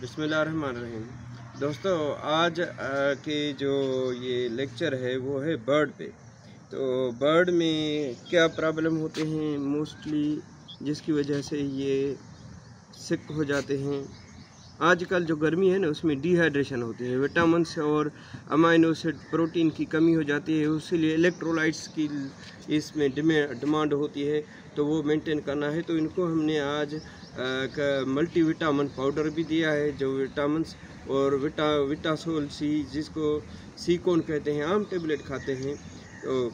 बिस्मिल्लाहिर्रहमानिर्रहीम। दोस्तों, आज के जो ये लेक्चर है वो है बर्ड पे। तो बर्ड में क्या प्रॉब्लम होते हैं मोस्टली, जिसकी वजह से ये सिक हो जाते हैं। आजकल जो गर्मी है ना, उसमें डिहाइड्रेशन होती है, विटामिन्स और अमाइनो एसिड प्रोटीन की कमी हो जाती है, इसीलिए इलेक्ट्रोलाइट्स की इसमें डिमांड होती है। तो वो मेंटेन करना है, तो इनको हमने आज का मल्टीविटामिन पाउडर भी दिया है, जो विटामिन्स और विटासोल सी, जिसको सीकोन कहते हैं, आम टेबलेट खाते हैं, तो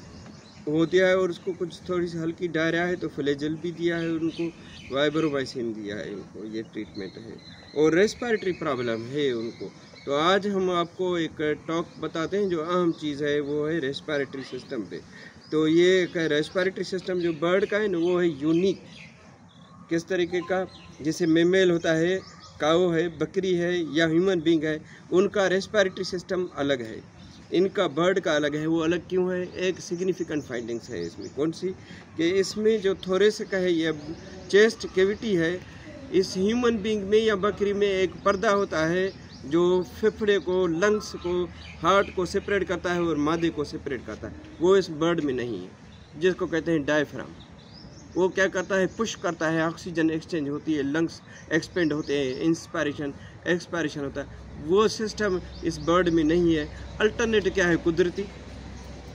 वो दिया है। और उसको कुछ थोड़ी सी हल्की डायरिया है तो फ्लेजल भी दिया है, उनको वाइब्रोमाइसिन दिया है, इनको ये ट्रीटमेंट है। और रेस्पिरेटरी प्रॉब्लम है उनको। तो आज हम आपको एक टॉक बताते हैं, जो अहम चीज़ है वो है रेस्पिरेटरी सिस्टम पे। तो ये एक रेस्पिरेटरी सिस्टम जो बर्ड का है ना, वो है यूनिक। किस तरीके का, जैसे मेमेल होता है, काऊ है, बकरी है या ह्यूमन बींग है, उनका रेस्पिरेटरी सिस्टम अलग है, इनका बर्ड का अलग है। वो अलग क्यों है? एक सिग्निफिकेंट फाइंडिंग्स है इसमें। कौन सी? कि इसमें जो थोरेसिक है या चेस्ट कैविटी है, इस ह्यूमन बींग में या बकरी में एक पर्दा होता है जो फेफड़े को, लंग्स को, हार्ट को सेपरेट करता है और मादे को सेपरेट करता है। वो इस बर्ड में नहीं है, जिसको कहते हैं डायफ्राम। वो क्या करता है? पुश करता है, ऑक्सीजन एक्सचेंज होती है, लंग्स एक्सपेंड होते हैं, इंस्पायरेशन एक्सपायरेशन होता है। वो सिस्टम इस बर्ड में नहीं है। अल्टरनेट क्या है?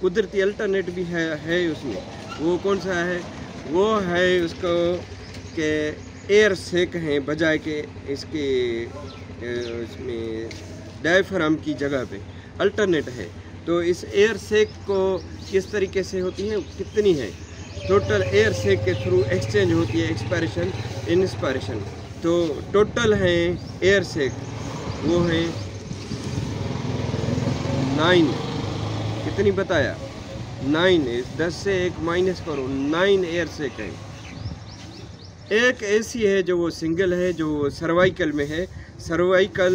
कुदरती अल्टरनेट भी है उसमें। वो कौन सा है? वो है उसको के एयर सेक हैं, बजाय के इसके इसमें डायफ्राम की जगह पे अल्टरनेट है। तो इस एयर सेक को किस तरीके से होती है, कितनी है? टोटल एयर सेक के थ्रू एक्सचेंज होती है, एक्सपायरेशन, इंस्पायरेशन। तो टोटल है एयर सेक, वो है 9। कितनी बताया? 9। 10 से 1 माइनस करो, 9 एयर सेक है। एक ऐसी है जो वो सिंगल है, जो सर्वाइकल में है। सर्वाइकल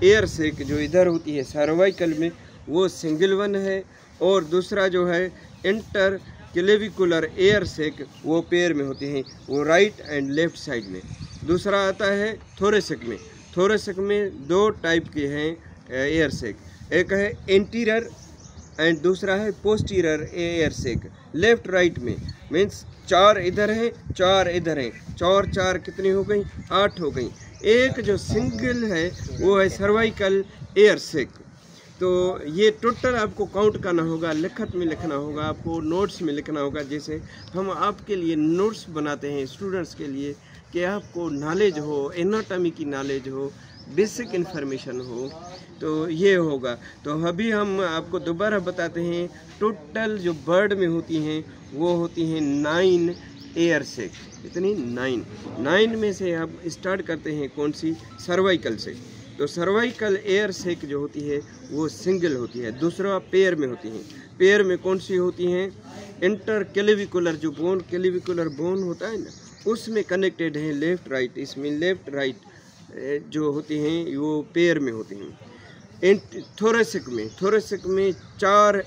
एयर सेक जो इधर होती है सर्वाइकल में, वो सिंगल वन है। और दूसरा जो है इंटर क्लेविकुलर एयर सेक, वो पेयर में होते हैं, वो राइट एंड लेफ्ट साइड में। दूसरा आता है थोरेसिक में। थोरेसिक में 2 टाइप के हैं एयर सेक, एक है एंटीरियर एंड दूसरा है पोस्टीरियर एयर सेक। लेफ्ट राइट में मीन्स 4 इधर हैं, 4 इधर हैं, 4 कितनी हो गई? 8 हो गई। एक जो सिंगल है वो है सर्वाइकल एयर सेक। तो ये टोटल आपको काउंट करना होगा, लिखत में लिखना होगा, आपको नोट्स में लिखना होगा। जैसे हम आपके लिए नोट्स बनाते हैं स्टूडेंट्स के लिए, कि आपको नॉलेज हो, एनाटॉमी की नॉलेज हो, बेसिक इन्फॉर्मेशन हो, तो ये होगा। तो अभी हम आपको दोबारा बताते हैं, टोटल जो बर्ड में होती हैं वो होती हैं 9 एयर सेक। इतनी 9 में से हम स्टार्ट करते हैं कौन सी? सर्वाइकल से। तो सर्वाइकल एयर सेक जो होती है वो सिंगल होती है। दूसरा पेयर में होती हैं। पेयर में कौन सी होती हैं? इंटर क्लेविकुलर जो क्लेविकुलर बोन होता है ना, उसमें कनेक्टेड है लेफ्ट राइट। इसमें लेफ्ट राइट जो होती हैं वो पेयर में होती हैं। थोरेसिक में 4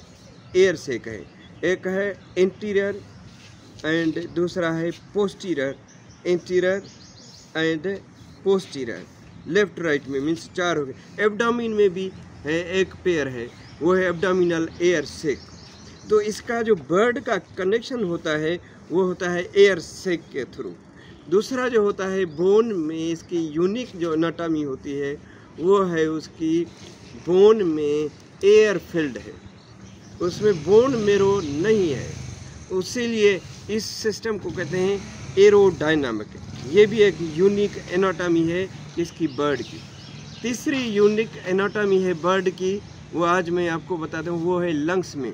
एयर सेक है। एक है इंटीरियर एंड दूसरा है posterior, interior and posterior. Left right में मीन्स 4 हो गए। एब्डोमिन में भी है, एक पेयर है, वो है एब्डोमिनल एयर सेक। तो इसका जो बर्ड का कनेक्शन होता है वो होता है एयर सेक के थ्रू। दूसरा जो होता है बोन में, इसकी यूनिक जो एनाटॉमी होती है वो है उसकी बोन में एयर फिल्ड है, उसमें बोन मेरो नहीं है, इसीलिए इस सिस्टम को कहते हैं एरोडायनामिक। ये भी एक यूनिक एनाटॉमी है इसकी बर्ड की। तीसरी यूनिक एनाटॉमी है बर्ड की, वो आज मैं आपको बताता हूँ। वो है लंग्स में,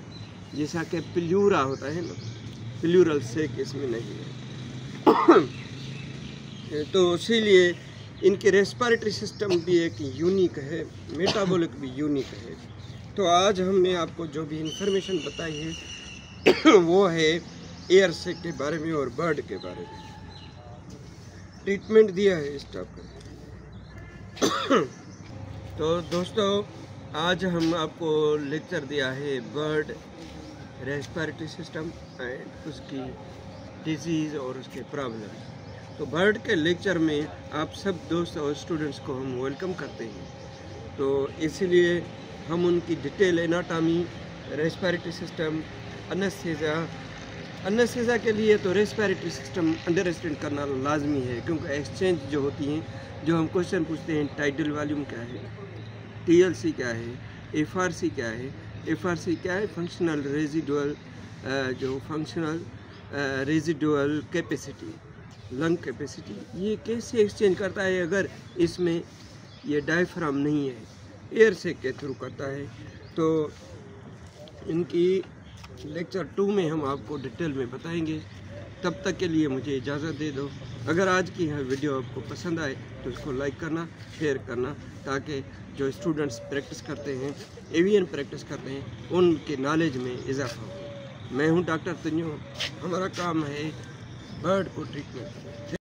जैसा कि प्लूरा होता है ना, प्लूरल सेक इसमें नहीं है। तो इसीलिए इनके रेस्पिरेटरी सिस्टम भी एक यूनिक है, मेटाबॉलिक भी यूनिक है। तो आज हमने आपको जो भी इंफॉर्मेशन बताई है वो है एयर सेक के बारे में और बर्ड के बारे में। ट्रीटमेंट दिया है इस टाइप का। तो दोस्तों, आज हम आपको लेक्चर दिया है बर्ड रेस्पिरेटरी सिस्टम एंड उसकी डिजीज़ और उसके प्रॉब्लम। तो बर्ड के लेक्चर में आप सब दोस्त और स्टूडेंट्स को हम वेलकम करते हैं। तो इसीलिए हम उनकी detail anatomy, respiratory system, anaesthesia के लिए तो रेस्पिरेटरी सिस्टम अंडरस्टैंड करना लाजमी है, क्योंकि एक्सचेंज जो होती हैं, जो हम क्वेश्चन पूछते हैं टाइडल वॉल्यूम क्या है, TLC क्या है, FRC क्या है। FRC क्या है? Functional residual capacity, lung capacity. ये कैसे एक्सचेंज करता है अगर इसमें ये डायफ्राम नहीं है, एयर से के थ्रू करता है। तो इनकी लेक्चर 2 में हम आपको डिटेल में बताएंगे। तब तक के लिए मुझे इजाज़त दे दो। अगर आज की यह वीडियो आपको पसंद आए तो इसको लाइक करना, शेयर करना, ताकि जो स्टूडेंट्स प्रैक्टिस करते हैं, एवियन प्रैक्टिस करते हैं, उनके नॉलेज में इजाफा हो। मैं हूं डॉक्टर तन्जू। हमारा काम है बर्ड को ट्रीटमेंट।